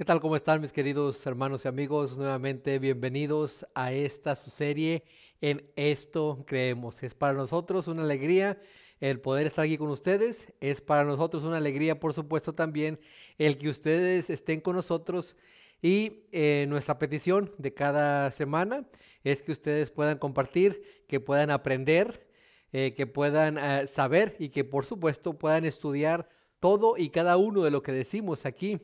¿Qué tal? ¿Cómo están mis queridos hermanos y amigos? Nuevamente bienvenidos a esta su serie En Esto Creemos. Es para nosotros una alegría el poder estar aquí con ustedes. Es para nosotros una alegría, por supuesto, también el que ustedes estén con nosotros. Y nuestra petición de cada semana es que ustedes puedan compartir, que puedan aprender, que puedan saber y que por supuesto puedan estudiar todo y cada uno de lo que decimos aquí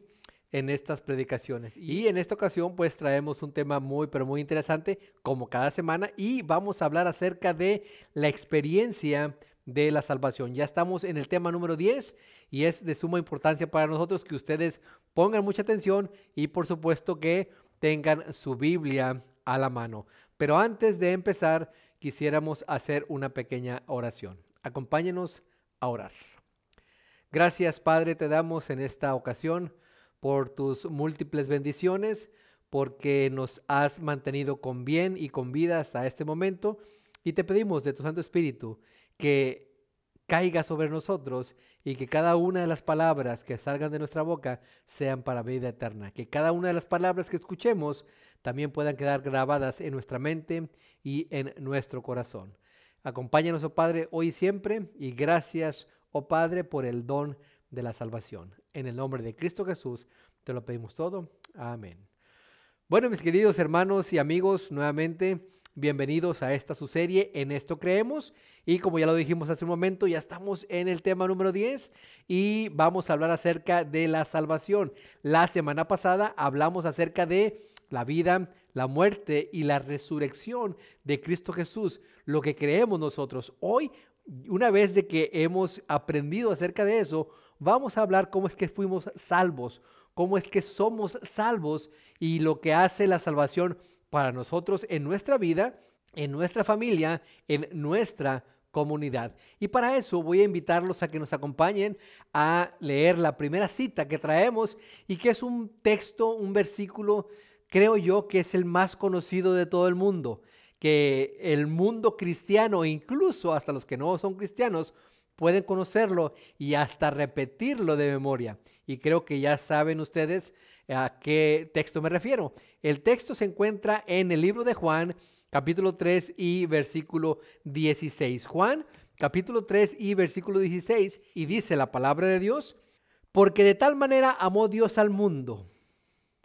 en estas predicaciones. Y en esta ocasión pues traemos un tema muy pero muy interesante como cada semana y vamos a hablar acerca de la experiencia de la salvación. Ya estamos en el tema número 10 y es de suma importancia para nosotros que ustedes pongan mucha atención y por supuesto que tengan su Biblia a la mano. Pero antes de empezar quisiéramos hacer una pequeña oración. Acompáñenos a orar. Gracias, Padre, te damos en esta ocasión por tus múltiples bendiciones, porque nos has mantenido con bien y con vida hasta este momento, y te pedimos de tu Santo Espíritu que caiga sobre nosotros y que cada una de las palabras que salgan de nuestra boca sean para vida eterna, que cada una de las palabras que escuchemos también puedan quedar grabadas en nuestra mente y en nuestro corazón. Acompáñanos, oh Padre, hoy y siempre, y gracias, oh Padre, por el don de la salvación. En el nombre de Cristo Jesús te lo pedimos todo. Amén. Bueno, mis queridos hermanos y amigos, nuevamente bienvenidos a esta su serie En Esto Creemos. Y como ya lo dijimos hace un momento, ya estamos en el tema número 10 y vamos a hablar acerca de la salvación. La semana pasada hablamos acerca de la vida, la muerte y la resurrección de Cristo Jesús, lo que creemos nosotros. Hoy, una vez de que hemos aprendido acerca de eso, vamos a hablar cómo es que fuimos salvos, cómo es que somos salvos y lo que hace la salvación para nosotros en nuestra vida, en nuestra familia, en nuestra comunidad. Y para eso voy a invitarlos a que nos acompañen a leer la primera cita que traemos y que es un texto, un versículo, creo yo que es el más conocido de todo el mundo, que el mundo cristiano, incluso hasta los que no son cristianos, pueden conocerlo y hasta repetirlo de memoria. Y creo que ya saben ustedes a qué texto me refiero. El texto se encuentra en el libro de Juan, capítulo 3 y versículo 16. Juan, capítulo 3 y versículo 16, y dice la palabra de Dios: porque de tal manera amó Dios al mundo.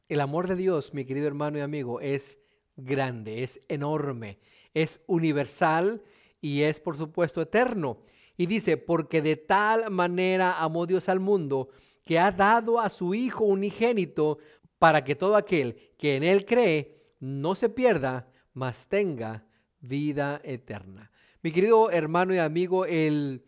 El amor de Dios, mi querido hermano y amigo, es grande, es enorme, es universal y es por supuesto eterno. Y dice, porque de tal manera amó Dios al mundo, que ha dado a su Hijo unigénito, para que todo aquel que en Él cree no se pierda, mas tenga vida eterna. Mi querido hermano y amigo, el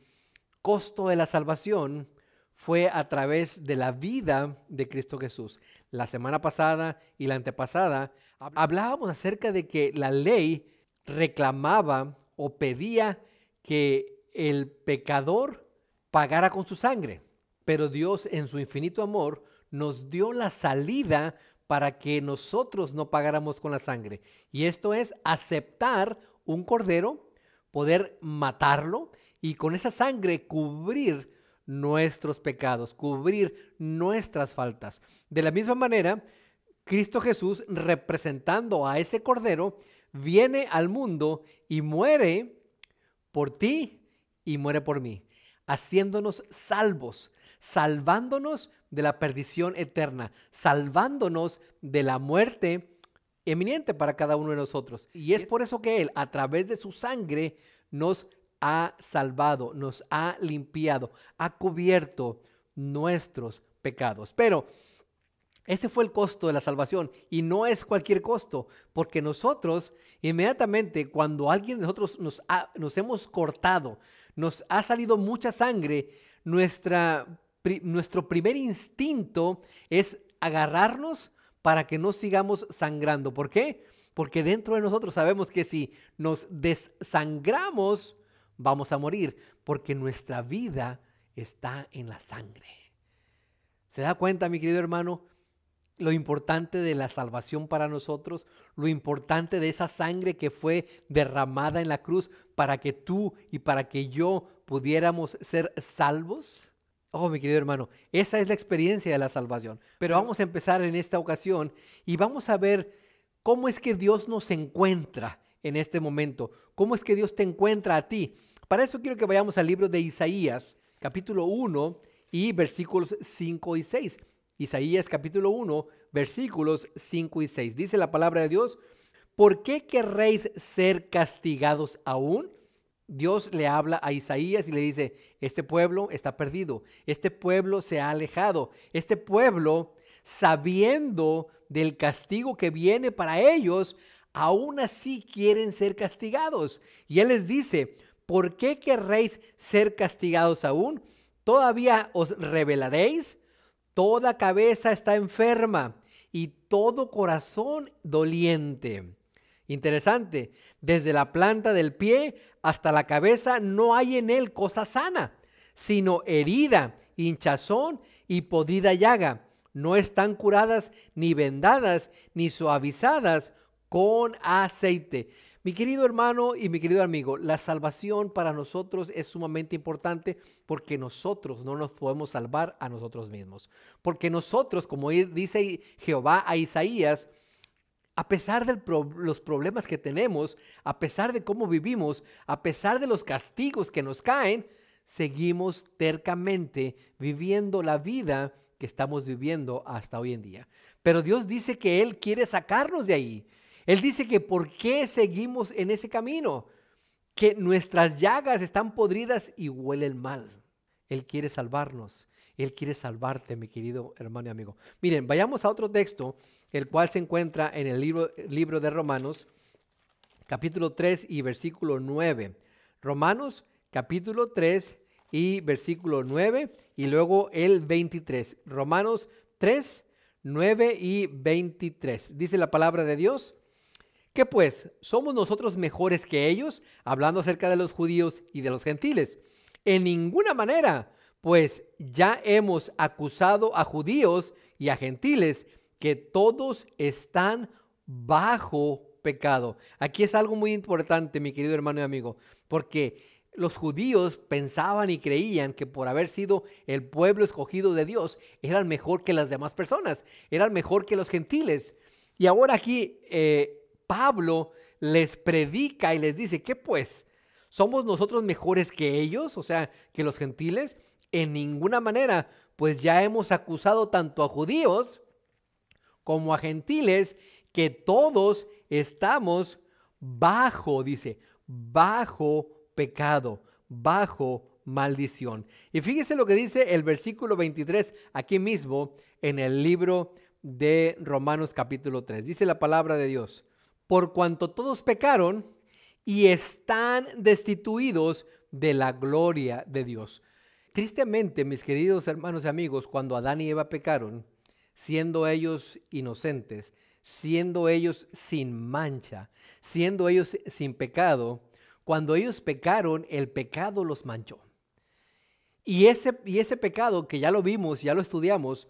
costo de la salvación fue a través de la vida de Cristo Jesús. La semana pasada y la antepasada hablábamos acerca de que la ley reclamaba o pedía que el pecador pagara con su sangre, pero Dios en su infinito amor nos dio la salida para que nosotros no pagáramos con la sangre. Y esto es aceptar un cordero, poder matarlo y con esa sangre cubrir nuestros pecados, cubrir nuestras faltas. De la misma manera, Cristo Jesús, representando a ese cordero, viene al mundo y muere por ti y muere por mí, haciéndonos salvos, salvándonos de la perdición eterna, salvándonos de la muerte eminente para cada uno de nosotros. Y es por eso que Él, a través de su sangre, nos ha salvado, nos ha limpiado, ha cubierto nuestros pecados. Pero ese fue el costo de la salvación y no es cualquier costo, porque nosotros inmediatamente cuando alguien de nosotros nos hemos cortado, nos ha salido mucha sangre, nuestro primer instinto es agarrarnos para que no sigamos sangrando. ¿Por qué? Porque dentro de nosotros sabemos que si nos desangramos, vamos a morir, porque nuestra vida está en la sangre. ¿Se da cuenta, mi querido hermano? Lo importante de la salvación para nosotros, lo importante de esa sangre que fue derramada en la cruz para que tú y para que yo pudiéramos ser salvos. Oh, mi querido hermano, esa es la experiencia de la salvación. Pero vamos a empezar en esta ocasión y vamos a ver cómo es que Dios nos encuentra en este momento. Cómo es que Dios te encuentra a ti. Para eso quiero que vayamos al libro de Isaías, capítulo 1 y versículos 5 y 6. Isaías capítulo 1, versículos 5 y 6. Dice la palabra de Dios: ¿por qué querréis ser castigados aún? Dios le habla a Isaías y le dice: este pueblo está perdido, este pueblo se ha alejado, este pueblo, sabiendo del castigo que viene para ellos, aún así quieren ser castigados. Y Él les dice: ¿por qué querréis ser castigados aún? ¿Todavía os rebelaréis? Toda cabeza está enferma y todo corazón doliente. Interesante, desde la planta del pie hasta la cabeza no hay en él cosa sana, sino herida, hinchazón y podrida llaga. No están curadas ni vendadas ni suavizadas con aceite. Mi querido hermano y mi querido amigo, la salvación para nosotros es sumamente importante porque nosotros no nos podemos salvar a nosotros mismos. Porque nosotros, como dice Jehová a Isaías, a pesar de los problemas que tenemos, a pesar de cómo vivimos, a pesar de los castigos que nos caen, seguimos tercamente viviendo la vida que estamos viviendo hasta hoy en día. Pero Dios dice que Él quiere sacarnos de ahí. Él dice que por qué seguimos en ese camino, que nuestras llagas están podridas y huelen mal. Él quiere salvarnos. Él quiere salvarte, mi querido hermano y amigo. Miren, vayamos a otro texto, el cual se encuentra en el libro de Romanos, capítulo 3 y versículo 9. Romanos, capítulo 3 y versículo 9 y luego el 23. Romanos 3, 9 y 23. Dice la palabra de Dios: ¿qué pues? ¿Somos nosotros mejores que ellos? Hablando acerca de los judíos y de los gentiles. En ninguna manera, pues ya hemos acusado a judíos y a gentiles que todos están bajo pecado. Aquí es algo muy importante, mi querido hermano y amigo, porque los judíos pensaban y creían que por haber sido el pueblo escogido de Dios, eran mejor que las demás personas, eran mejor que los gentiles. Y ahora aquí Pablo les predica y les dice: ¿qué pues? ¿Somos nosotros mejores que ellos? O sea, que los gentiles. En ninguna manera, pues ya hemos acusado tanto a judíos como a gentiles que todos estamos bajo, dice, bajo pecado, bajo maldición. Y fíjese lo que dice el versículo 23 aquí mismo en el libro de Romanos capítulo 3. Dice la palabra de Dios: por cuanto todos pecaron y están destituidos de la gloria de Dios. Tristemente, mis queridos hermanos y amigos, cuando Adán y Eva pecaron, siendo ellos inocentes, siendo ellos sin mancha, siendo ellos sin pecado, cuando ellos pecaron, el pecado los manchó. Y ese pecado, que ya lo vimos, ya lo estudiamos,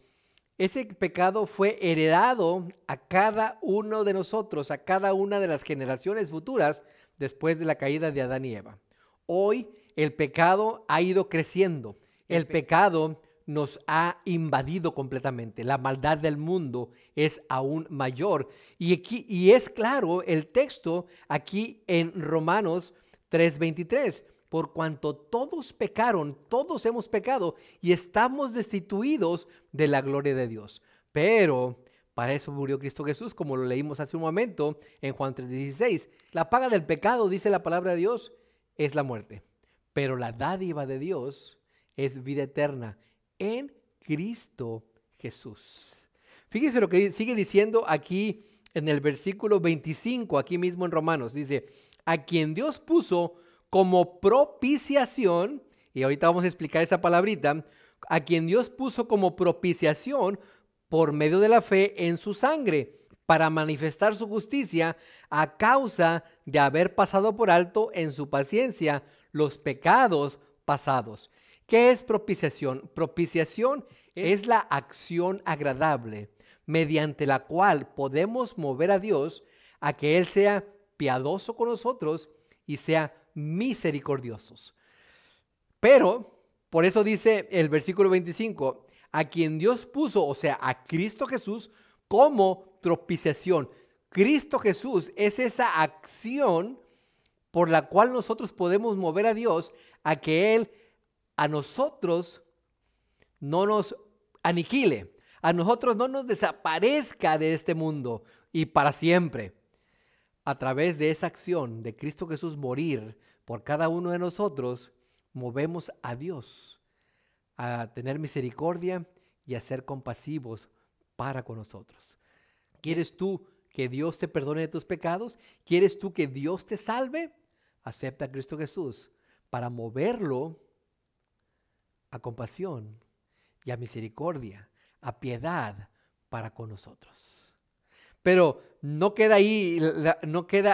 ese pecado fue heredado a cada uno de nosotros, a cada una de las generaciones futuras después de la caída de Adán y Eva. Hoy el pecado ha ido creciendo. El pecado nos ha invadido completamente. La maldad del mundo es aún mayor. Y es claro el texto aquí en Romanos 3:23. Por cuanto todos pecaron, todos hemos pecado y estamos destituidos de la gloria de Dios. Pero para eso murió Cristo Jesús, como lo leímos hace un momento en Juan 3:16. La paga del pecado, dice la palabra de Dios, es la muerte. Pero la dádiva de Dios es vida eterna en Cristo Jesús. Fíjese lo que sigue diciendo aquí en el versículo 25, aquí mismo en Romanos. Dice: a quien Dios puso como propiciación, y ahorita vamos a explicar esa palabrita, a quien Dios puso como propiciación por medio de la fe en su sangre, para manifestar su justicia a causa de haber pasado por alto en su paciencia los pecados pasados. ¿Qué es propiciación? Propiciación es la acción agradable mediante la cual podemos mover a Dios a que Él sea piadoso con nosotros y sea misericordiosos. Pero Por eso dice el versículo 25, a quien Dios puso, o sea, a Cristo Jesús, como propiciación. Cristo Jesús es esa acción por la cual nosotros podemos mover a Dios a que Él a nosotros no nos aniquile, a nosotros no nos desaparezca de este mundo y para siempre. A través de esa acción de Cristo Jesús morir por cada uno de nosotros, movemos a Dios a tener misericordia y a ser compasivos para con nosotros. ¿Quieres tú que Dios te perdone de tus pecados? ¿Quieres tú que Dios te salve? Acepta a Cristo Jesús para moverlo a compasión y a misericordia, a piedad para con nosotros. Pero no queda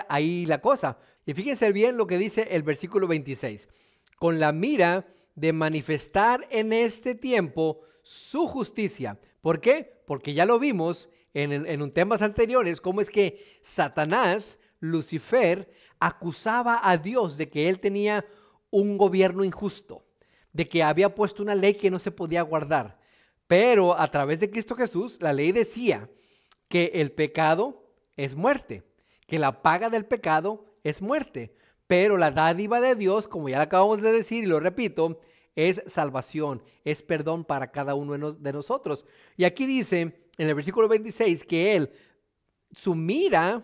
ahí la cosa. Y fíjense bien lo que dice el versículo 26. Con la mira de manifestar en este tiempo su justicia. ¿Por qué? Porque ya lo vimos en un temas anteriores, cómo es que Satanás, Lucifer, acusaba a Dios de que él tenía un gobierno injusto, de que había puesto una ley que no se podía guardar. Pero a través de Cristo Jesús, la ley decía que el pecado es muerte, que la paga del pecado es muerte, pero la dádiva de Dios, como ya lo acabamos de decir y lo repito, es salvación, es perdón para cada uno de nosotros. Y aquí dice en el versículo 26 que su mira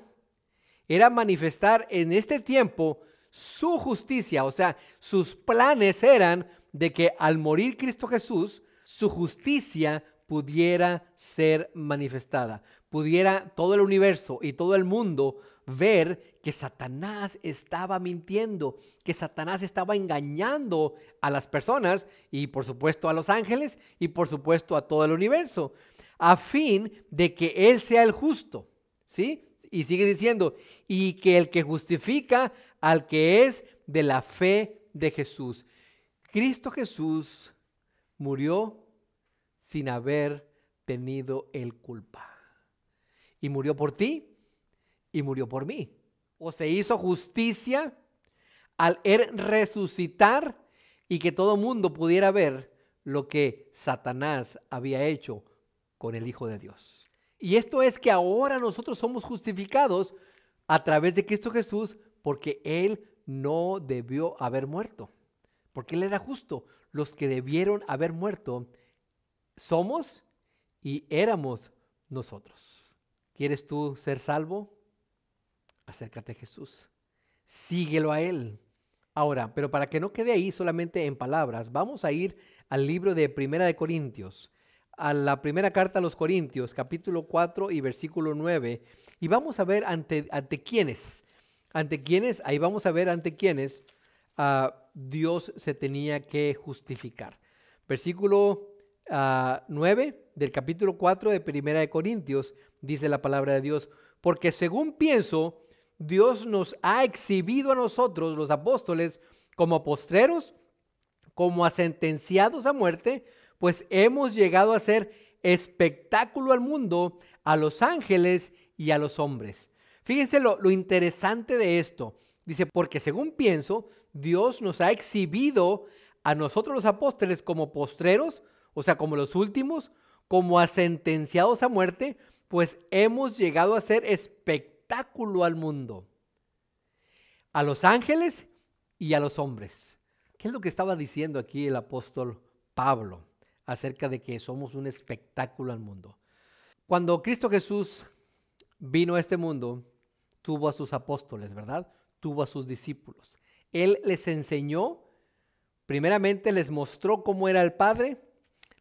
era manifestar en este tiempo su justicia, o sea, sus planes eran de que al morir Cristo Jesús, su justicia pudiera ser manifestada, pudiera todo el universo y todo el mundo ver que Satanás estaba mintiendo, que Satanás estaba engañando a las personas y por supuesto a los ángeles y por supuesto a todo el universo, a fin de que Él sea el justo, ¿sí? Y sigue diciendo, y que el que justifica al que es de la fe de Jesús. Cristo Jesús murió sin haber tenido él culpa. Y murió por ti y murió por mí. O se hizo justicia al él resucitar y que todo mundo pudiera ver lo que Satanás había hecho con el Hijo de Dios. Y esto es que ahora nosotros somos justificados a través de Cristo Jesús porque Él no debió haber muerto. Porque Él era justo. Los que debieron haber muerto somos y éramos nosotros. ¿Quieres tú ser salvo? Acércate a Jesús. Síguelo a Él. Ahora, pero para que no quede ahí solamente en palabras, vamos a ir al libro de Primera de Corintios, a la primera carta a los Corintios, capítulo 4 y versículo 9, y vamos a ver ante quiénes, ahí vamos a ver ante quiénes Dios se tenía que justificar. Versículo 9 del capítulo 4 de Primera de Corintios, dice la palabra de Dios, porque según pienso, Dios nos ha exhibido a nosotros, los apóstoles, como postreros, como a sentenciados a muerte, pues hemos llegado a ser espectáculo al mundo, a los ángeles y a los hombres. Fíjense lo interesante de esto. Dice, porque según pienso, Dios nos ha exhibido a nosotros los apóstoles como postreros, o sea, como los últimos, como a sentenciados a muerte, pues hemos llegado a ser espectáculo al mundo, a los ángeles y a los hombres. ¿Qué es lo que estaba diciendo aquí el apóstol Pablo acerca de que somos un espectáculo al mundo? Cuando Cristo Jesús vino a este mundo, tuvo a sus apóstoles, ¿verdad? Tuvo a sus discípulos. Él les enseñó, primeramente les mostró cómo era el Padre,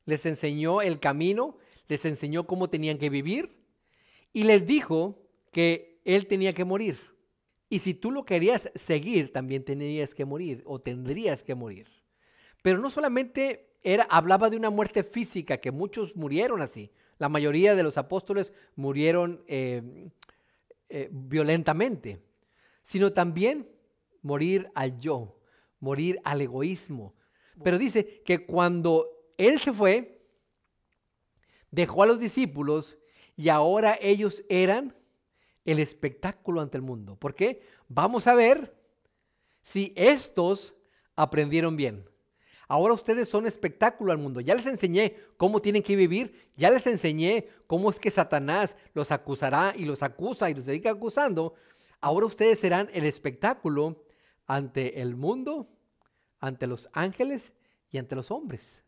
les enseñó el camino, les enseñó cómo tenían que vivir y les dijo que Él tenía que morir. Y si tú lo querías seguir, también tenías que morir o tendrías que morir. Pero no solamente hablaba de una muerte física, que muchos murieron así. La mayoría de los apóstoles murieron violentamente, sino también morir al yo, morir al egoísmo. Pero dice que cuando Él se fue, dejó a los discípulos y ahora ellos eran el espectáculo ante el mundo. ¿Por qué? Vamos a ver si estos aprendieron bien. Ahora ustedes son espectáculo al mundo. Ya les enseñé cómo tienen que vivir. Ya les enseñé cómo es que Satanás los acusará y los acusa y los sigue acusando. Ahora ustedes serán el espectáculo ante el mundo, ante los ángeles y ante los hombres.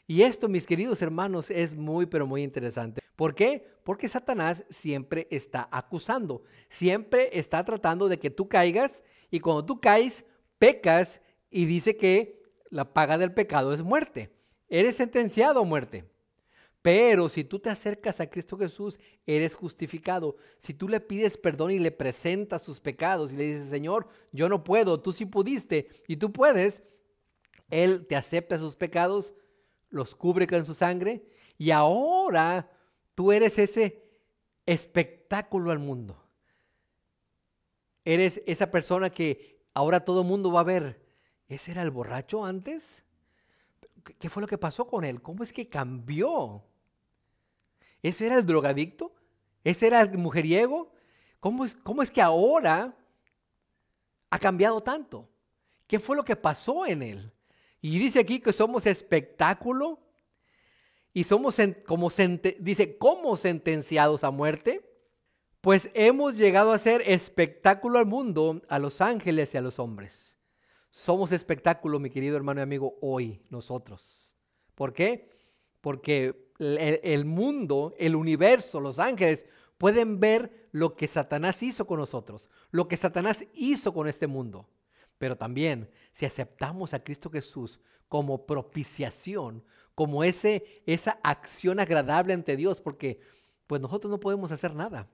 Y esto, mis queridos hermanos, es muy, pero muy interesante. ¿Por qué? Porque Satanás siempre está acusando, siempre está tratando de que tú caigas, y cuando tú caes, pecas, y dice que la paga del pecado es muerte. Eres sentenciado a muerte. Pero si tú te acercas a Cristo Jesús, eres justificado. Si tú le pides perdón y le presentas tus pecados y le dices, Señor, yo no puedo, tú sí pudiste y tú puedes, Él te acepta sus pecados, los cubre con su sangre, y ahora tú eres ese espectáculo al mundo. Eres esa persona que ahora todo el mundo va a ver. ¿Ese era el borracho antes? ¿Qué fue lo que pasó con él? ¿Cómo es que cambió? ¿Ese era el drogadicto? ¿Ese era el mujeriego? ¿Cómo es que ahora ha cambiado tanto? ¿Qué fue lo que pasó en él? Y dice aquí que somos espectáculo y somos, dice, ¿cómo sentenciados a muerte? Pues hemos llegado a ser espectáculo al mundo, a los ángeles y a los hombres. Somos espectáculo, mi querido hermano y amigo, hoy nosotros. ¿Por qué? Porque el mundo, el universo, los ángeles pueden ver lo que Satanás hizo con nosotros, lo que Satanás hizo con este mundo. Pero también, si aceptamos a Cristo Jesús como propiciación, como esa acción agradable ante Dios, porque pues nosotros no podemos hacer nada.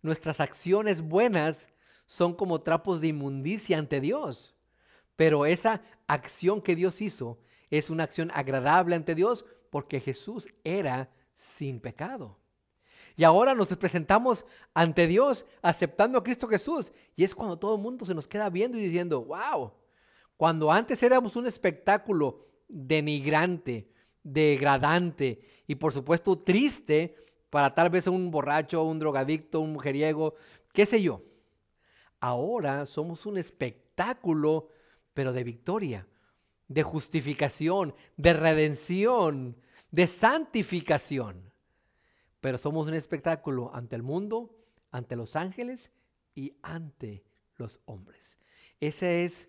Nuestras acciones buenas son como trapos de inmundicia ante Dios. Pero esa acción que Dios hizo es una acción agradable ante Dios porque Jesús era sin pecado. Y ahora nos presentamos ante Dios aceptando a Cristo Jesús. Y es cuando todo el mundo se nos queda viendo y diciendo, wow, cuando antes éramos un espectáculo denigrante, degradante y por supuesto triste para tal vez un borracho, un drogadicto, un mujeriego, qué sé yo. Ahora somos un espectáculo, pero de victoria, de justificación, de redención, de santificación. Pero somos un espectáculo ante el mundo, ante los ángeles y ante los hombres. Esa es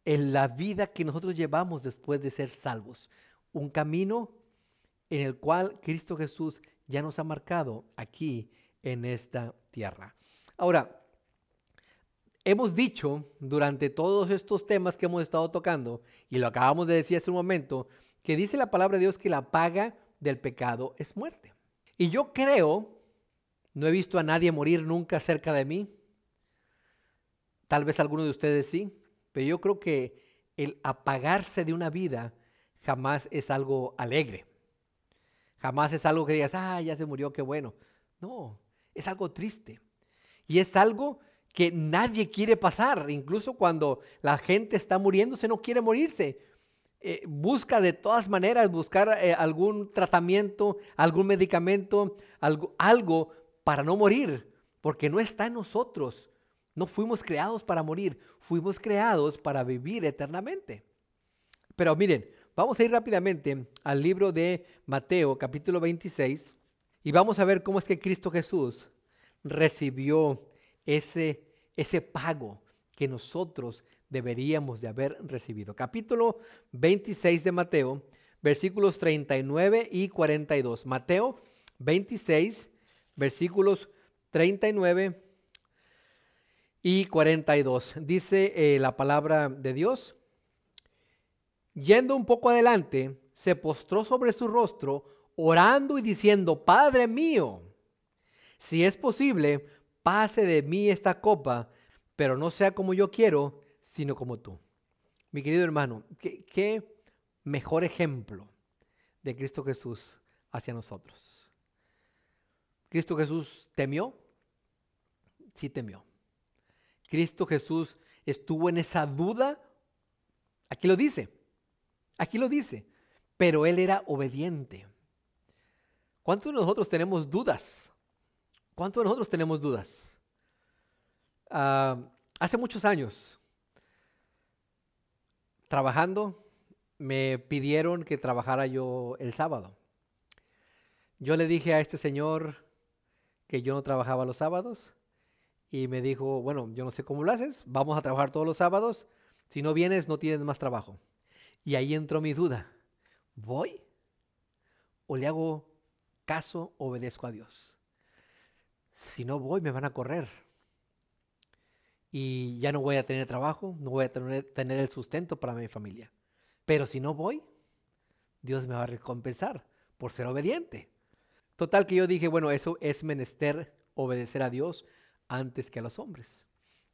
la vida que nosotros llevamos después de ser salvos. Un camino en el cual Cristo Jesús ya nos ha marcado aquí en esta tierra. Ahora, hemos dicho durante todos estos temas que hemos estado tocando, y lo acabamos de decir hace un momento, que dice la palabra de Dios que la paga del pecado es muerte. Y yo creo, no he visto a nadie morir nunca cerca de mí, tal vez alguno de ustedes sí, pero yo creo que el apagarse de una vida jamás es algo alegre. Jamás es algo que digas, ya se murió, qué bueno. No, es algo triste. Y es algo que nadie quiere pasar. Incluso cuando la gente está muriéndose, no quiere morirse. Busca de todas maneras buscar algún tratamiento, algún medicamento, algo para no morir, porque no está en nosotros. No fuimos creados para morir, fuimos creados para vivir eternamente. Pero miren, vamos a ir rápidamente al libro de Mateo, capítulo 26, y vamos a ver cómo es que Cristo Jesús recibió ese pago que nosotros deberíamos de haber recibido. Capítulo 26 de Mateo, versículos 39 y 42. Mateo 26, versículos 39 y 42. Dice la palabra de Dios: yendo un poco adelante, se postró sobre su rostro, orando y diciendo: Padre mío, si es posible, pase de mí esta copa, pero no sea como yo quiero, sino como tú. Mi querido hermano, qué mejor ejemplo de Cristo Jesús hacia nosotros. ¿Cristo Jesús temió? Sí temió. ¿Cristo Jesús estuvo en esa duda? Aquí lo dice, pero Él era obediente. ¿Cuántos de nosotros tenemos dudas? ¿Cuántos de nosotros tenemos dudas? Hace muchos años, trabajando me pidieron que trabajara yo el sábado. Yo le dije a este señor que yo no trabajaba los sábados y me dijo, bueno, yo no sé cómo lo haces, vamos a trabajar todos los sábados, si no vienes no tienes más trabajo. Y ahí entró mi duda, ¿voy o le hago caso, obedezco a Dios? Si no voy me van a correr y ya no voy a tener trabajo, no voy a tener el sustento para mi familia. Pero si no voy, Dios me va a recompensar por ser obediente. Total que yo dije, bueno, eso es menester obedecer a Dios antes que a los hombres.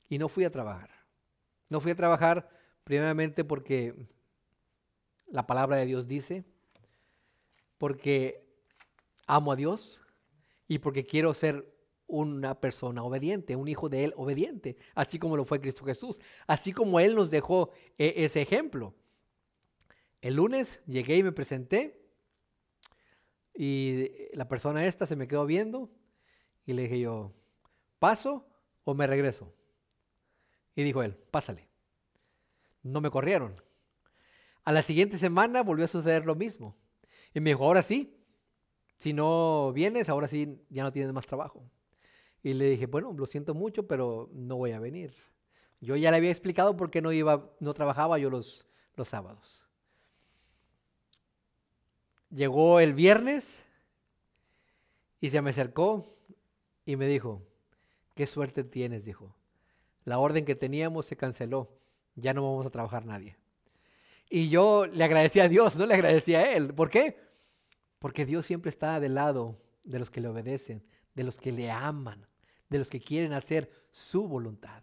Y no fui a trabajar. No fui a trabajar primeramente porque la palabra de Dios dice, porque amo a Dios y porque quiero ser una persona obediente, un hijo de Él obediente, así como lo fue Cristo Jesús, así como Él nos dejó ese ejemplo. El lunes llegué y me presenté y la persona esta se me quedó viendo y le dije yo, ¿paso o me regreso? Y dijo él, pásale. No me corrieron. A la siguiente semana volvió a suceder lo mismo. Y me dijo, ahora sí, si no vienes, ahora sí ya no tienes más trabajo. Y le dije, bueno, lo siento mucho, pero no voy a venir. Yo ya le había explicado por qué no trabajaba yo los sábados. Llegó el viernes y se me acercó y me dijo, qué suerte tienes, dijo. La orden que teníamos se canceló, ya no vamos a trabajar nadie. Y yo le agradecí a Dios, no le agradecí a él. ¿Por qué? Porque Dios siempre está del lado de los que le obedecen, de los que le aman, de los que quieren hacer su voluntad.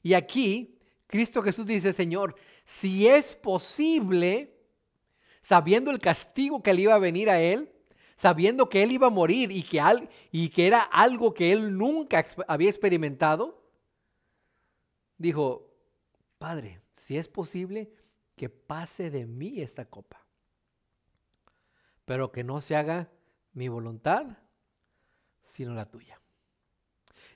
Y aquí Cristo Jesús dice, Señor, si es posible, sabiendo el castigo que le iba a venir a él, sabiendo que él iba a morir y que era algo que él nunca había experimentado, dijo, Padre, si es posible, que pase de mí esta copa, pero que no se haga mi voluntad, sino la tuya.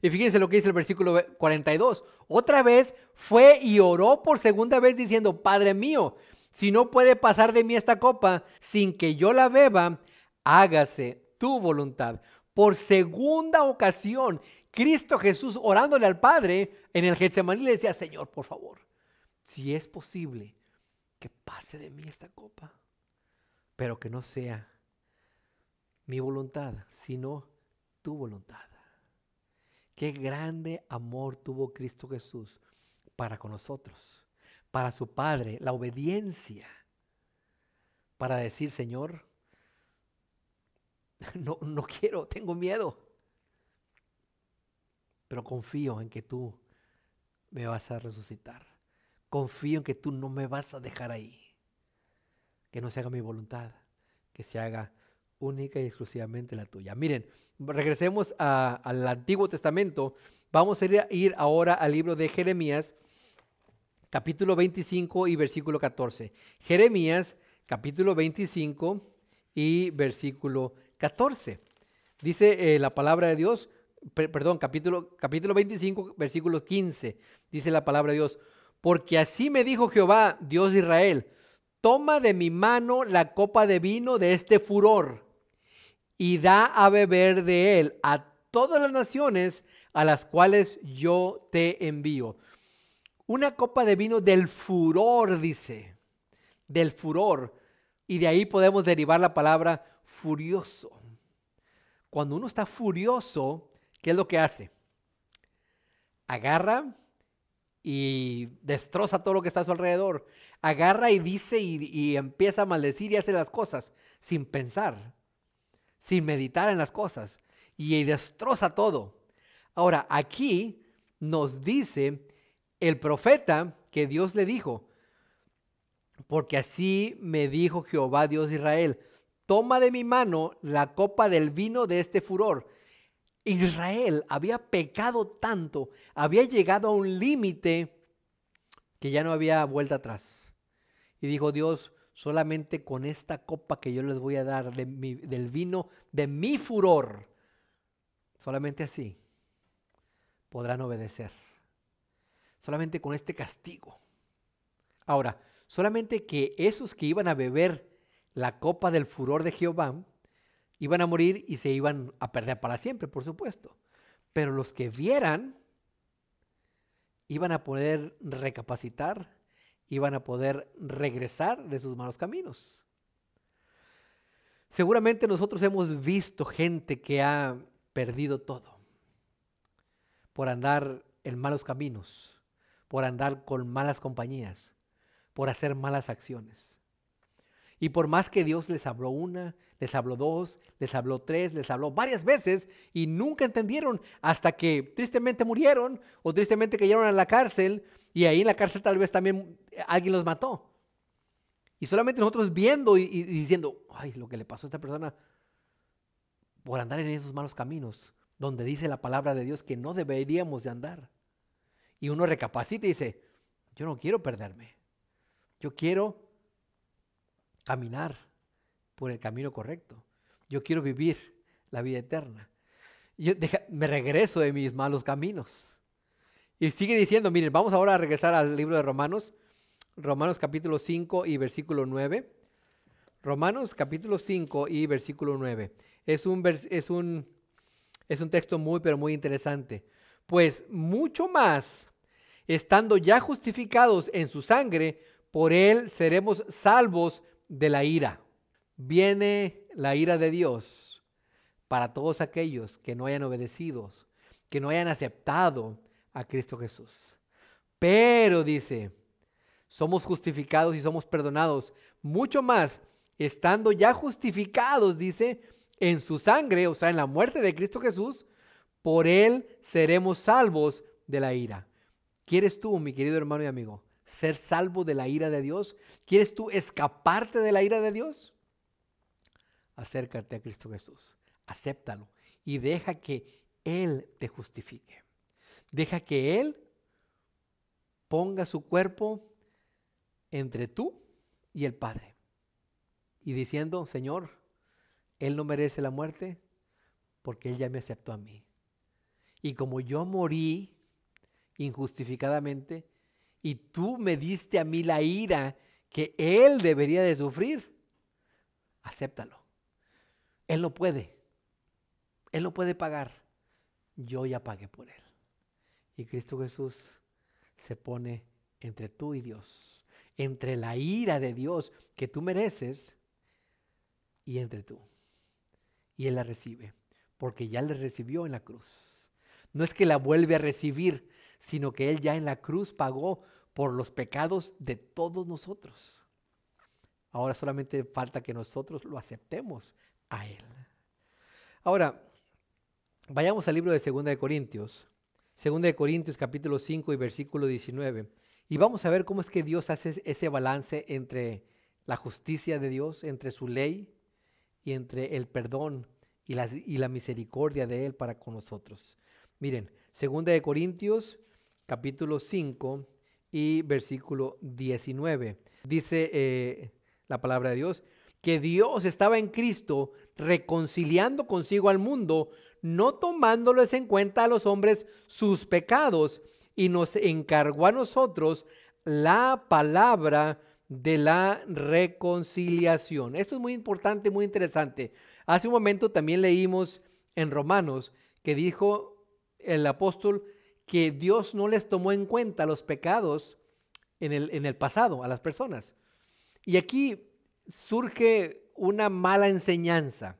Y fíjense lo que dice el versículo 42. Otra vez fue y oró por segunda vez diciendo, Padre mío, si no puede pasar de mí esta copa sin que yo la beba, hágase tu voluntad. Por segunda ocasión, Cristo Jesús orándole al Padre en el Getsemaní le decía, Señor, por favor, si es posible, que pase de mí esta copa, pero que no sea mi voluntad, sino tu voluntad. Qué grande amor tuvo Cristo Jesús para con nosotros, para su Padre, la obediencia, para decir, Señor, no quiero, tengo miedo, pero confío en que tú me vas a resucitar. Confío en que tú no me vas a dejar ahí. Que no se haga mi voluntad, que se haga única y exclusivamente la tuya. Miren, regresemos al Antiguo Testamento. Vamos a ir ahora al libro de Jeremías, capítulo 25 y versículo 14. Jeremías, capítulo 25 y versículo 14. Dice la palabra de Dios, capítulo 25, versículo 15. Dice la palabra de Dios, porque así me dijo Jehová, Dios de Israel, toma de mi mano la copa de vino de este furor y da a beber de él a todas las naciones a las cuales yo te envío. Una copa de vino del furor, dice, del furor. Y de ahí podemos derivar la palabra furioso. Cuando uno está furioso, ¿qué es lo que hace? Agarra y destroza todo lo que está a su alrededor. Agarra y dice y empieza a maldecir y hace las cosas sin pensar, sin meditar en las cosas y destroza todo. Ahora, aquí nos dice el profeta que Dios le dijo, porque así me dijo Jehová Dios de Israel, toma de mi mano la copa del vino de este furor. Israel había pecado tanto, había llegado a un límite que ya no había vuelta atrás. Y dijo Dios, solamente con esta copa que yo les voy a dar del vino de mi furor, solamente así podrán obedecer. Solamente con este castigo. Ahora, Solamente que esos que iban a beber la copa del furor de Jehová iban a morir y se iban a perder para siempre, por supuesto. Pero los que vieran iban a poder recapacitar, iban a poder regresar de sus malos caminos. Seguramente nosotros hemos visto gente que ha perdido todo por andar en malos caminos, por andar con malas compañías, por hacer malas acciones. Y por más que Dios les habló una, les habló dos, les habló tres, les habló varias veces y nunca entendieron hasta que tristemente murieron o tristemente cayeron a la cárcel y ahí en la cárcel tal vez también alguien los mató. Y solamente nosotros viendo y diciendo, ay, lo que le pasó a esta persona por andar en esos malos caminos, donde dice la palabra de Dios que no deberíamos de andar. Y uno recapacita y dice, yo no quiero perderme, yo quiero caminar por el camino correcto, yo quiero vivir la vida eterna. Me regreso de mis malos caminos. Y sigue diciendo, miren, vamos ahora a regresar al libro de Romanos. Romanos capítulo 5 y versículo 9. Romanos capítulo 5 y versículo 9. Es un texto muy, pero muy interesante. Pues mucho más, estando ya justificados en su sangre, por él seremos salvos de la ira. Viene la ira de Dios para todos aquellos que no hayan obedecido, que no hayan aceptado a Cristo Jesús. Pero dice, somos justificados y somos perdonados, mucho más, estando ya justificados, dice, en su sangre, o sea, en la muerte de Cristo Jesús, por él seremos salvos de la ira. ¿Quieres tú, mi querido hermano y amigo, ser salvo de la ira de Dios? ¿Quieres tú escaparte de la ira de Dios? Acércate a Cristo Jesús, acéptalo y deja que Él te justifique. Deja que Él ponga su cuerpo entre tú y el Padre. Y diciendo, Señor, Él no merece la muerte porque Él ya me aceptó a mí. Y como yo morí injustificadamente y tú me diste a mí la ira que Él debería de sufrir, acéptalo. Él no puede. Él no puede pagar. Yo ya pagué por Él. Y Cristo Jesús se pone entre tú y Dios, entre la ira de Dios que tú mereces y entre tú. Y Él la recibe, porque ya la recibió en la cruz. No es que la vuelve a recibir, sino que Él ya en la cruz pagó por los pecados de todos nosotros. Ahora solamente falta que nosotros lo aceptemos a Él. Ahora, vayamos al libro de 2 de Corintios. 2 de Corintios capítulo 5 y versículo 19. Y vamos a ver cómo es que Dios hace ese balance entre la justicia de Dios, entre su ley y entre el perdón y la misericordia de Él para con nosotros. Miren, 2 de Corintios capítulo 5 y versículo 19. Dice la palabra de Dios, que Dios estaba en Cristo reconciliando consigo al mundo, no tomándoles en cuenta a los hombres sus pecados, y nos encargó a nosotros la palabra de la reconciliación. Esto es muy importante, muy interesante. Hace un momento también leímos en Romanos que dijo el apóstol que Dios no les tomó en cuenta los pecados en el pasado a las personas. Y aquí surge una mala enseñanza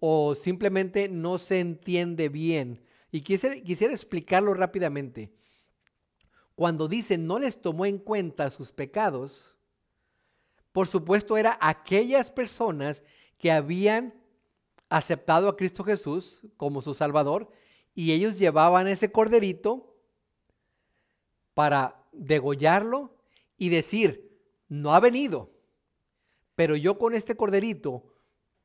o simplemente no se entiende bien. Y quisiera explicarlo rápidamente. Cuando dice no les tomó en cuenta sus pecados, por supuesto era aquellas personas que habían aceptado a Cristo Jesús como su Salvador y ellos llevaban ese corderito para degollarlo y decir, no ha venido, pero yo con este corderito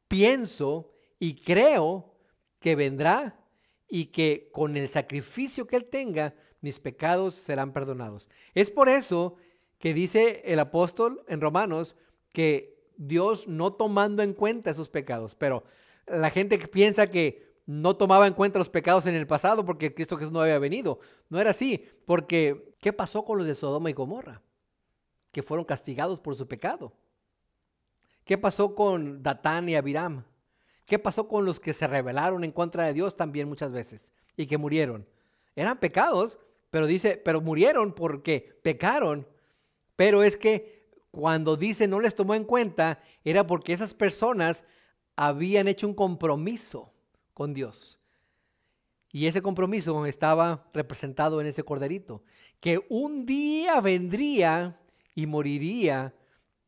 pienso y creo que vendrá y que con el sacrificio que Él tenga, mis pecados serán perdonados. Es por eso que dice el apóstol en Romanos que Dios no tomando en cuenta esos pecados, pero la gente que piensa que no tomaba en cuenta los pecados en el pasado porque Cristo Jesús no había venido. No era así, porque ¿qué pasó con los de Sodoma y Gomorra? que fueron castigados por su pecado. ¿Qué pasó con Datán y Abiram? ¿Qué pasó con los que se rebelaron en contra de Dios también muchas veces y que murieron? Eran pecados, pero dice, pero murieron porque pecaron. Pero es que cuando dice no les tomó en cuenta, era porque esas personas habían hecho un compromiso con Dios. Y ese compromiso estaba representado en ese corderito, que un día vendría y moriría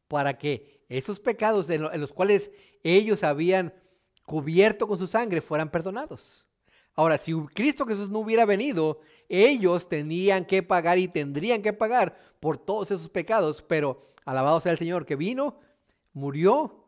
para que esos pecados en los cuales ellos habían cubierto con su sangre fueran perdonados. Ahora, si Cristo Jesús no hubiera venido, ellos tenían que pagar y tendrían que pagar por todos esos pecados, pero alabado sea el Señor que vino, murió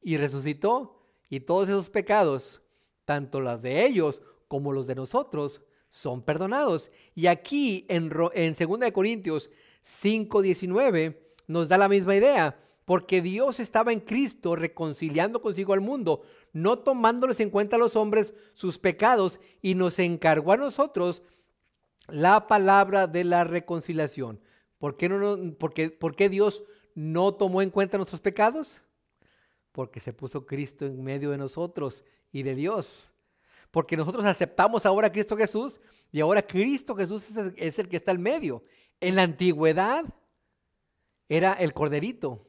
y resucitó, y todos esos pecados, tanto los de ellos como los de nosotros, son perdonados. Y aquí en 2 Corintios 5:19 nos da la misma idea, porque Dios estaba en Cristo reconciliando consigo al mundo, no tomándoles en cuenta a los hombres sus pecados, y nos encargó a nosotros la palabra de la reconciliación. ¿Por qué Dios no tomó en cuenta nuestros pecados? Porque se puso Cristo en medio de nosotros y de Dios. Porque nosotros aceptamos ahora a Cristo Jesús, y ahora Cristo Jesús es el que está en medio. En la antigüedad era el corderito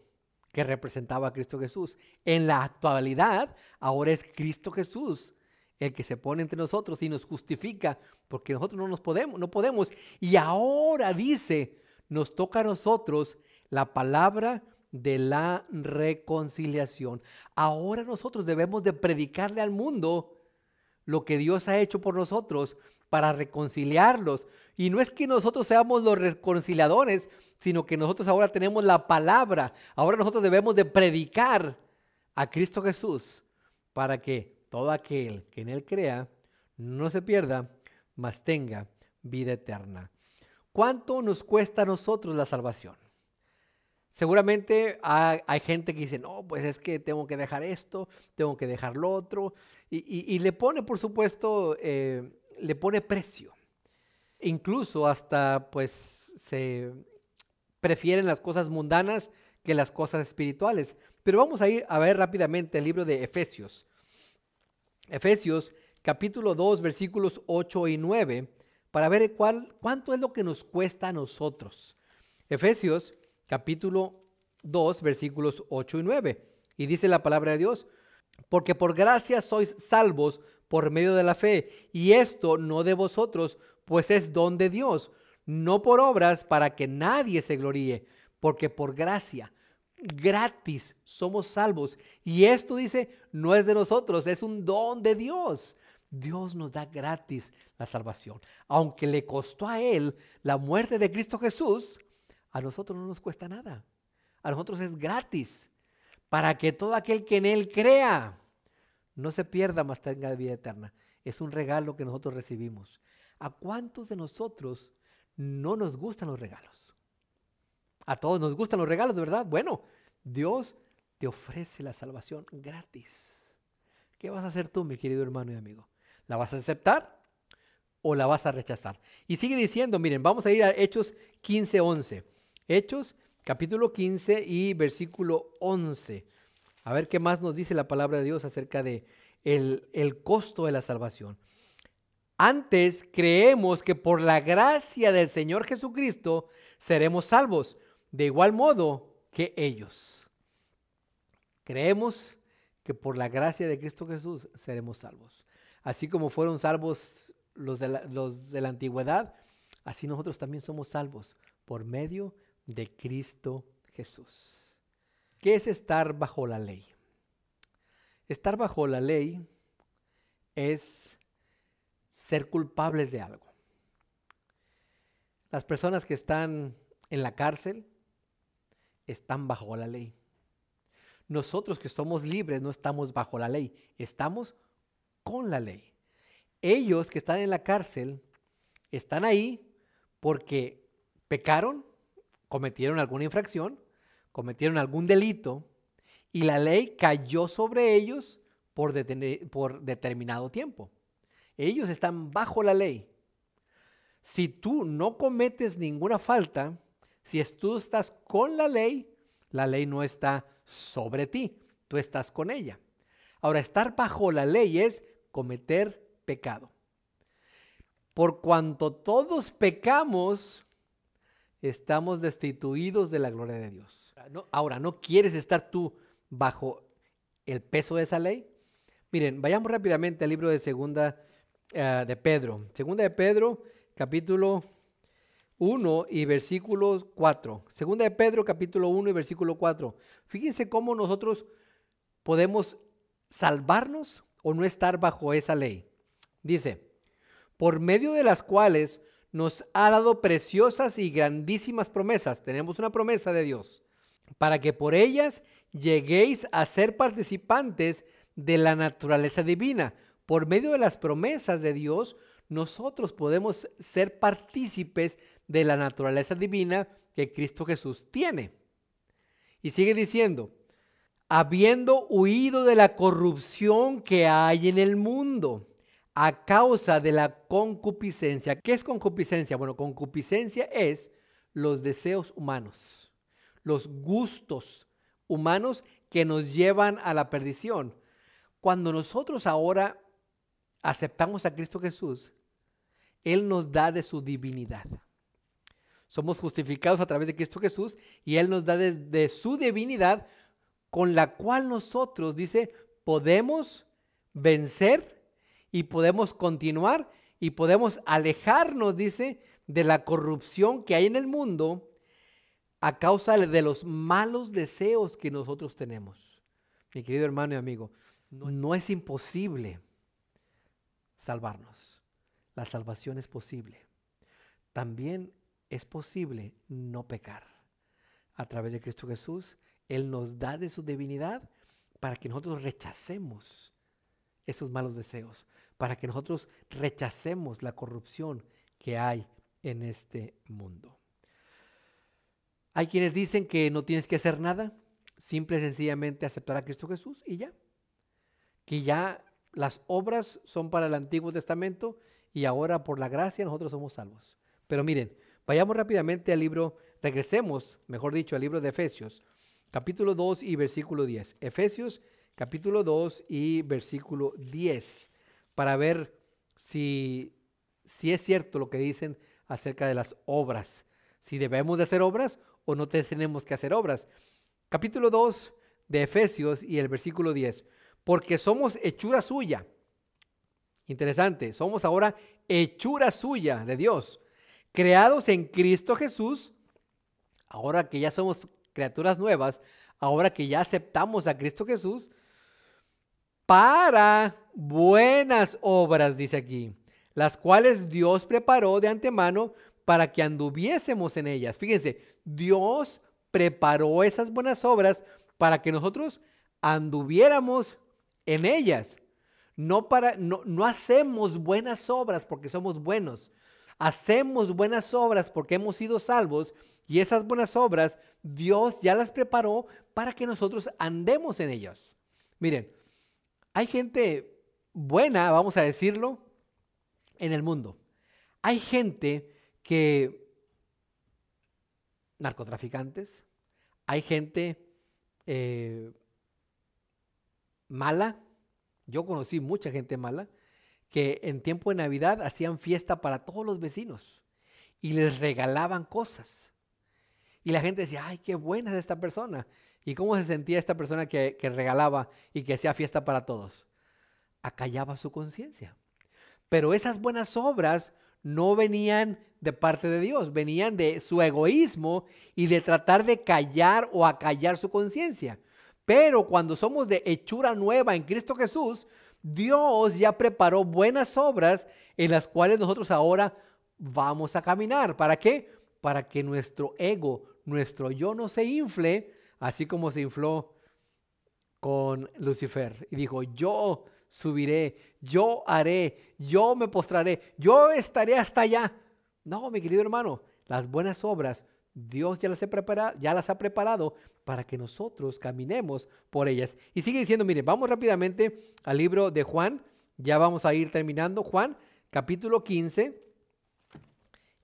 que representaba a Cristo Jesús. En la actualidad, ahora es Cristo Jesús el que se pone entre nosotros y nos justifica, porque nosotros no podemos. Y ahora dice, nos toca a nosotros la palabra de la reconciliación. Ahora nosotros debemos de predicarle al mundo lo que Dios ha hecho por nosotros para reconciliarlos. Y no es que nosotros seamos los reconciliadores, sino que nosotros ahora tenemos la palabra. Ahora nosotros debemos de predicar a Cristo Jesús para que todo aquel que en Él crea no se pierda, mas tenga vida eterna. ¿Cuánto nos cuesta a nosotros la salvación? Seguramente hay gente que dice, no, pues es que tengo que dejar esto, tengo que dejar lo otro, y le pone, por supuesto, le pone precio. Incluso hasta, pues, se prefieren las cosas mundanas que las cosas espirituales. Pero vamos a ir a ver rápidamente el libro de Efesios. Efesios, capítulo 2, versículos 8 y 9, para ver cuánto es lo que nos cuesta a nosotros. Efesios, capítulo 2, versículos 8 y 9. Y dice la palabra de Dios, porque por gracia sois salvos por medio de la fe, y esto no de vosotros, pues es don de Dios, no por obras para que nadie se gloríe, porque por gracia, gratis somos salvos. Y esto dice, no es de nosotros, es un don de Dios. Dios nos da gratis la salvación. Aunque le costó a Él la muerte de Cristo Jesús, a nosotros no nos cuesta nada. A nosotros es gratis, para que todo aquel que en Él crea no se pierda, mas tenga vida eterna. Es un regalo que nosotros recibimos. ¿A cuántos de nosotros no nos gustan los regalos? A todos nos gustan los regalos, de verdad. Bueno, Dios te ofrece la salvación gratis. ¿Qué vas a hacer tú, mi querido hermano y amigo? ¿La vas a aceptar o la vas a rechazar? Y sigue diciendo, miren, vamos a ir a Hechos 15:11. Hechos capítulo 15 y versículo 11. A ver qué más nos dice la palabra de Dios acerca de el costo de la salvación. Antes creemos que por la gracia del Señor Jesucristo seremos salvos, de igual modo que ellos. Creemos que por la gracia de Cristo Jesús seremos salvos. Así como fueron salvos los de la antigüedad, así nosotros también somos salvos por medio de Cristo Jesús. ¿Qué es estar bajo la ley? Estar bajo la ley es ser culpables de algo. Las personas que están en la cárcel están bajo la ley. Nosotros que somos libres no estamos bajo la ley, estamos con la ley. Ellos que están en la cárcel están ahí porque pecaron, cometieron alguna infracción, cometieron algún delito y la ley cayó sobre ellos por determinado tiempo. Ellos están bajo la ley. Si tú no cometes ninguna falta, tú estás con la ley no está sobre ti, tú estás con ella. Ahora, estar bajo la ley es cometer pecado. Por cuanto todos pecamos, estamos destituidos de la gloria de Dios. Ahora, ¿no quieres estar tú bajo el peso de esa ley? Miren, vayamos rápidamente al libro de Segunda de Pedro. Segunda de Pedro, capítulo 1 y versículo 4. Segunda de Pedro, capítulo 1 y versículo 4. Fíjense cómo nosotros podemos salvarnos o no estar bajo esa ley. Dice, por medio de las cuales nos ha dado preciosas y grandísimas promesas. Tenemos una promesa de Dios, para que por ellas lleguéis a ser participantes de la naturaleza divina. Por medio de las promesas de Dios, nosotros podemos ser partícipes de la naturaleza divina que Cristo Jesús tiene. Y sigue diciendo, habiendo huido de la corrupción que hay en el mundo, a causa de la concupiscencia. ¿Qué es concupiscencia? Bueno, concupiscencia es los deseos humanos, los gustos humanos que nos llevan a la perdición. Cuando nosotros ahora aceptamos a Cristo Jesús, Él nos da de su divinidad. Somos justificados a través de Cristo Jesús y Él nos da de su divinidad, con la cual nosotros, dice, podemos vencer y podemos continuar y podemos alejarnos, dice, de la corrupción que hay en el mundo a causa de los malos deseos que nosotros tenemos. Mi querido hermano y amigo, no es imposible salvarnos. La salvación es posible. También es posible no pecar. A través de Cristo Jesús, Él nos da de su divinidad para que nosotros rechacemos esos malos deseos, para que nosotros rechacemos la corrupción que hay en este mundo. Hay quienes dicen que no tienes que hacer nada, simple y sencillamente aceptar a Cristo Jesús y ya. Que ya las obras son para el Antiguo Testamento y ahora por la gracia nosotros somos salvos. Pero miren, vayamos rápidamente al libro, regresemos, mejor dicho, al libro de Efesios, capítulo 2 y versículo 10. Efesios, capítulo 2 y versículo 10, para ver si es cierto lo que dicen acerca de las obras, si debemos de hacer obras o no tenemos que hacer obras. Capítulo 2 de Efesios y el versículo 10, porque somos hechura suya. Interesante, somos ahora hechura suya de Dios, creados en Cristo Jesús, ahora que ya somos criaturas nuevas, ahora que ya aceptamos a Cristo Jesús, para buenas obras, dice aquí, las cuales Dios preparó de antemano para que anduviésemos en ellas. Fíjense, Dios preparó esas buenas obras para que nosotros anduviéramos en ellas. No hacemos buenas obras porque somos buenos. Hacemos buenas obras porque hemos sido salvos y esas buenas obras Dios ya las preparó para que nosotros andemos en ellas. Miren, hay gente buena, vamos a decirlo, en el mundo. Hay gente que, narcotraficantes, hay gente mala. Yo conocí mucha gente mala que en tiempo de Navidad hacían fiesta para todos los vecinos y les regalaban cosas. Y la gente decía, ay, qué buena es esta persona. ¿Y cómo se sentía esta persona que regalaba y que hacía fiesta para todos? Acallaba su conciencia. Pero esas buenas obras no venían de parte de Dios, venían de su egoísmo y de tratar de callar o acallar su conciencia. Pero cuando somos de hechura nueva en Cristo Jesús, Dios ya preparó buenas obras en las cuales nosotros ahora vamos a caminar. ¿Para qué? Para que nuestro ego, nuestro yo no se infle, así como se infló con Lucifer. Y dijo, yo subiré, yo haré, yo me postraré, yo estaré hasta allá. No, mi querido hermano, las buenas obras Dios ya las ha preparado para que nosotros caminemos por ellas. Y sigue diciendo, miren, vamos rápidamente al libro de Juan, ya vamos a ir terminando. Juan, capítulo 15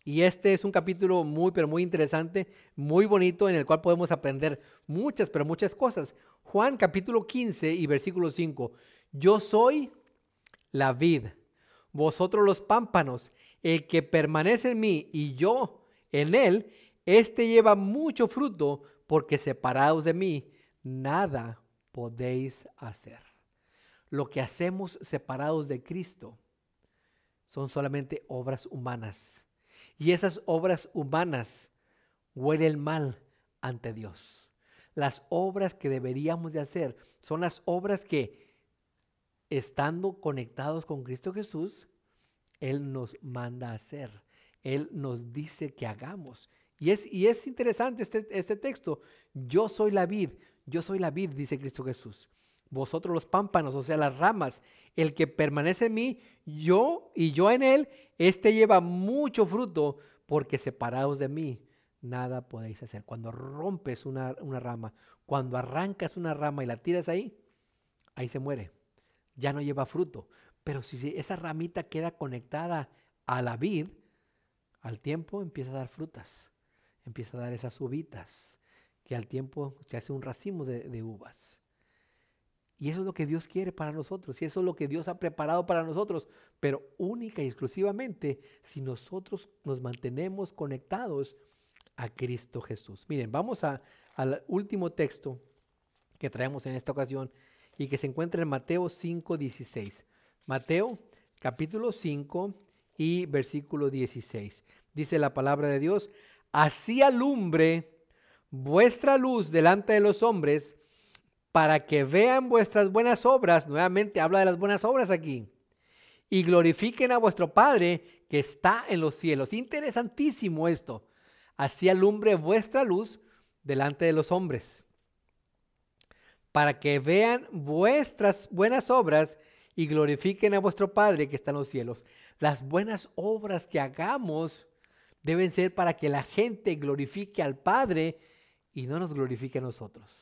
Y este es un capítulo muy, pero muy interesante, muy bonito, en el cual podemos aprender muchas, pero muchas cosas. Juan capítulo 15 y versículo 5. Yo soy la vid, vosotros los pámpanos. El que permanece en mí y yo en él, éste lleva mucho fruto, porque separados de mí, nada podéis hacer. Lo que hacemos separados de Cristo son solamente obras humanas. Y esas obras humanas huelen mal ante Dios. Las obras que deberíamos de hacer son las obras que, estando conectados con Cristo Jesús, Él nos manda a hacer. Él nos dice que hagamos. Y es interesante este texto. Yo soy la vid, dice Cristo Jesús. Vosotros los pámpanos, o sea, las ramas. El que permanece en mí, yo y yo en él, este lleva mucho fruto, porque separados de mí, nada podéis hacer. Cuando rompes una rama, cuando arrancas una rama y la tiras ahí se muere. Ya no lleva fruto. Pero si esa ramita queda conectada a la vid, al tiempo empieza a dar frutas, empieza a dar esas uvitas, que al tiempo se hace un racimo de uvas. Y eso es lo que Dios quiere para nosotros, y eso es lo que Dios ha preparado para nosotros, pero única y exclusivamente si nos mantenemos conectados a Cristo Jesús. Miren, vamos al último texto que traemos en esta ocasión y que se encuentra en Mateo 5:16. Mateo capítulo 5 y versículo 16. Dice la palabra de Dios: así alumbre vuestra luz delante de los hombres, para que vean vuestras buenas obras. Nuevamente habla de las buenas obras aquí. Y glorifiquen a vuestro Padre que está en los cielos. Interesantísimo esto. Así alumbre vuestra luz delante de los hombres, para que vean vuestras buenas obras y glorifiquen a vuestro Padre que está en los cielos. Las buenas obras que hagamos deben ser para que la gente glorifique al Padre y no nos glorifique a nosotros.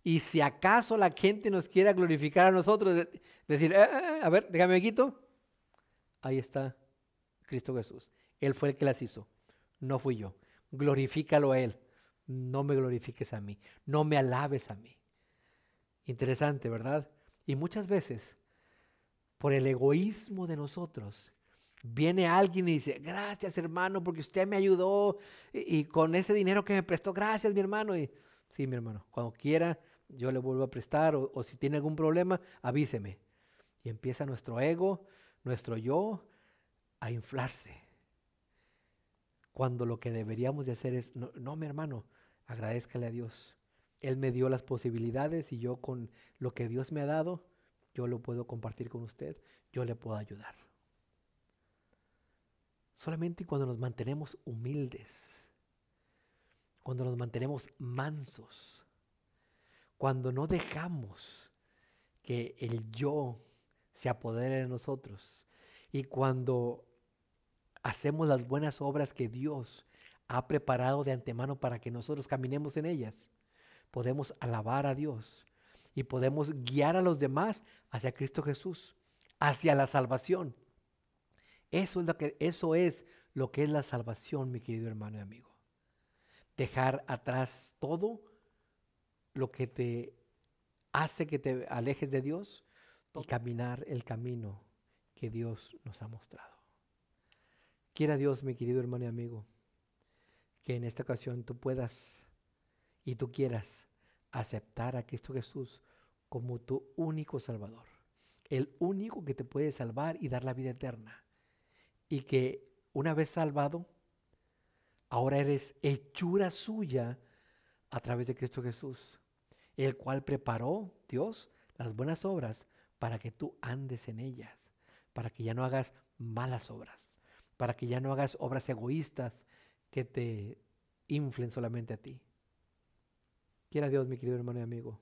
Y si acaso la gente nos quiera glorificar a nosotros, decir, a ver, déjame me quito. Ahí está Cristo Jesús. Él fue el que las hizo, no fui yo. Glorifícalo a Él, no me glorifiques a mí, no me alabes a mí. Interesante, ¿verdad? Y muchas veces, por el egoísmo de nosotros, viene alguien y dice, gracias hermano, porque usted me ayudó y con ese dinero que me prestó, gracias mi hermano. Y sí, mi hermano, cuando quiera yo le vuelvo a prestar, o si tiene algún problema, avíseme. Y empieza nuestro ego, nuestro yo, a inflarse. Cuando lo que deberíamos de hacer es, no mi hermano, agradézcale a Dios. Él me dio las posibilidades y yo, con lo que Dios me ha dado, yo lo puedo compartir con usted, yo le puedo ayudar. Solamente cuando nos mantenemos humildes, cuando nos mantenemos mansos, cuando no dejamos que el yo se apodere de nosotros, y cuando hacemos las buenas obras que Dios ha preparado de antemano para que nosotros caminemos en ellas, podemos alabar a Dios y podemos guiar a los demás hacia Cristo Jesús, hacia la salvación. Eso es lo que es la salvación, mi querido hermano y amigo. Dejar atrás todo lo que te hace que te alejes de Dios y caminar el camino que Dios nos ha mostrado. Quiera Dios, mi querido hermano y amigo, que en esta ocasión tú puedas y tú quieras aceptar a Cristo Jesús como tu único Salvador, el único que te puede salvar y dar la vida eterna. Y que una vez salvado, ahora eres hechura suya a través de Cristo Jesús, el cual preparó Dios las buenas obras para que tú andes en ellas, para que ya no hagas malas obras, para que ya no hagas obras egoístas que te inflen solamente a ti. Quiera Dios, mi querido hermano y amigo,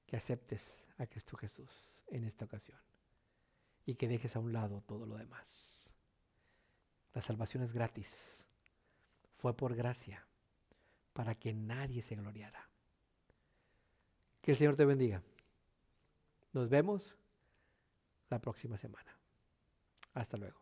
que aceptes a Cristo Jesús en esta ocasión y que dejes a un lado todo lo demás. La salvación es gratis, fue por gracia, para que nadie se gloriara. Que el Señor te bendiga. Nos vemos la próxima semana. Hasta luego.